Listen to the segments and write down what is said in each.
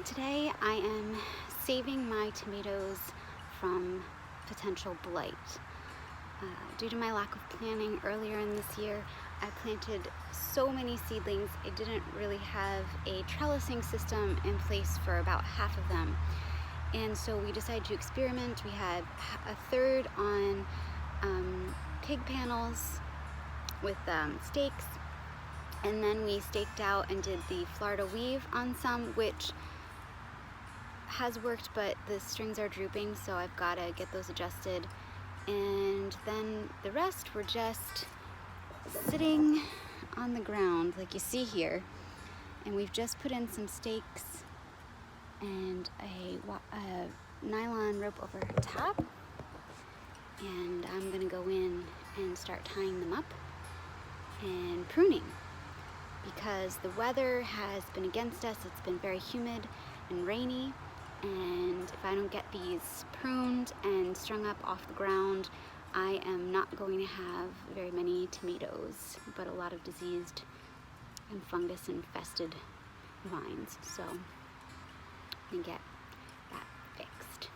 Today I am saving my tomatoes from potential blight. Due to my lack of planning earlier in this year, I planted so many seedlings. I didn't really have a trellising system in place for about half of them. And so we decided to experiment. We had a third on pig panels with stakes. And then we staked out and did the Florida weave on some, which has worked, but the strings are drooping, so I've got to get those adjusted. And then the rest were just sitting on the ground like you see here, and we've just put in some stakes and a nylon rope over top, and I'm gonna go in and start tying them up and pruning, because the weather has been against us. It's been very humid and rainy, and if I don't get these pruned and strung up off the ground, I am not going to have very many tomatoes, but a lot of diseased and fungus infested vines. So I'm gonna get that fixed.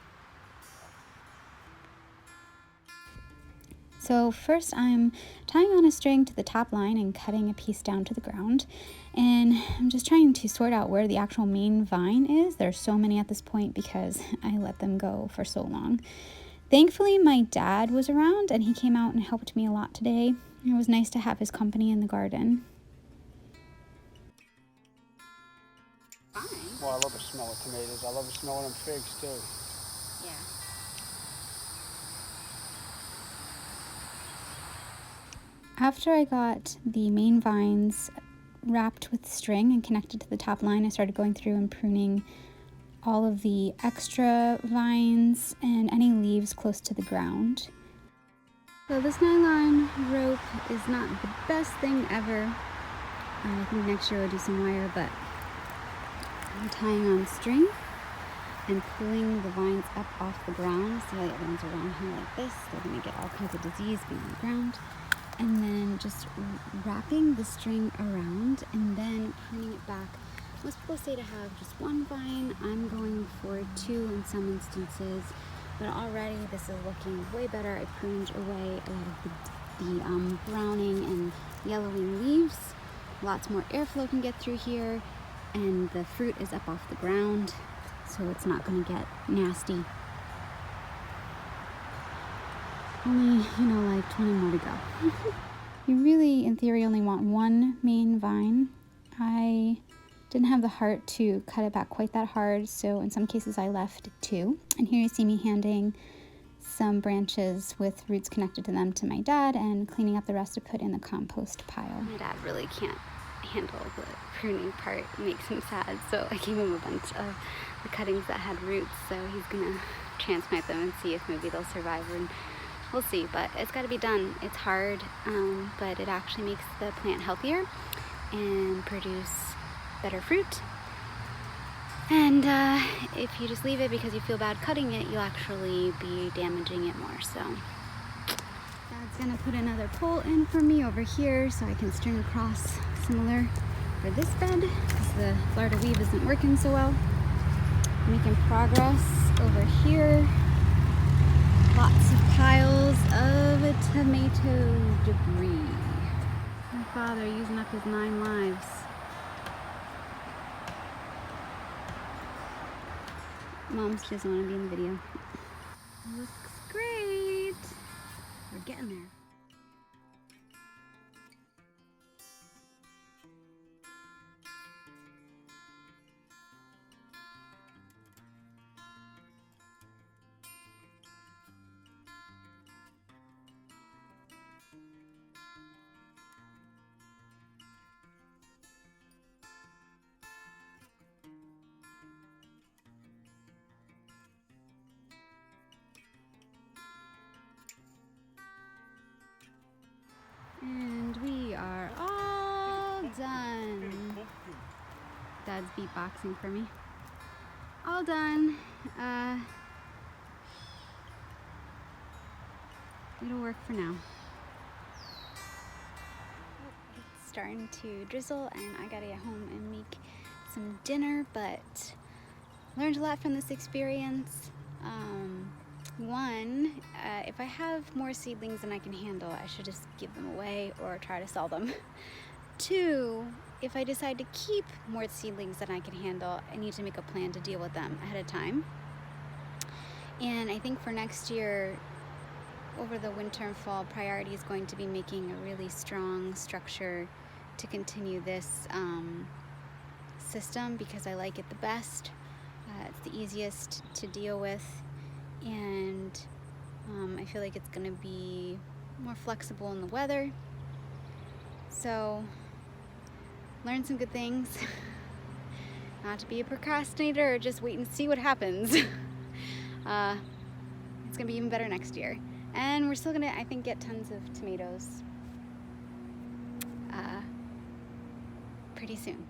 So first I'm tying on a string to the top line and cutting a piece down to the ground. And I'm just trying to sort out where the actual main vine is. There's so many at this point because I let them go for so long. Thankfully, my dad was around and he came out and helped me a lot today. It was nice to have his company in the garden. Well, I love the smell of tomatoes. I love the smell of them figs too. Yeah. After I got the main vines wrapped with string and connected to the top line, I started going through and pruning all of the extra vines and any leaves close to the ground. So this nylon rope is not the best thing ever. I think next year we'll do some wire, but I'm tying on string and pulling the vines up off the ground. See how the other ones are around here like this? They're gonna get all kinds of disease being on the ground. And then just wrapping the string around and then pruning it back. Most people say to have just one vine. I'm going for two in some instances, but already this is looking way better. I pruned away a lot of the browning and yellowing leaves. Lots more airflow can get through here, and the fruit is up off the ground, so it's not going to get nasty. Only, like 20 more to go. You really, in theory, only want one main vine. I didn't have the heart to cut it back quite that hard, so in some cases I left two. And here you see me handing some branches with roots connected to them to my dad and cleaning up the rest to put in the compost pile. My dad really can't handle the pruning part. It makes him sad, so I gave him a bunch of the cuttings that had roots, so he's gonna transplant them and see if maybe they'll survive, and we'll see. But it's got to be done. It's hard, but it actually makes the plant healthier and produce better fruit. And if you just leave it because you feel bad cutting it, you'll actually be damaging it more. So Dad's gonna put another pole in for me over here so I can string across similar for this bed, because the Florida weave isn't working so well. Making progress over here. Lots of piles of tomato debris. My father using up his 9 lives. Mom just doesn't want to be in the video. Looks great. We're getting there. And we are all done. Dad's beatboxing for me. All done. It'll work for now. starting to drizzle and I gotta get home and make some dinner, but learned a lot from this experience. One, if I have more seedlings than I can handle, I should just give them away or try to sell them. Two, if I decide to keep more seedlings than I can handle, I need to make a plan to deal with them ahead of time. And I think for next year, over the winter and fall, priority is going to be making a really strong structure to continue this system, because I like it the best. It's the easiest to deal with, and I feel like it's going to be more flexible in the weather. So, learn some good things. Not to be a procrastinator, or just wait and see what happens. It's going to be even better next year. And we're still going to, I think, get tons of tomatoes pretty soon.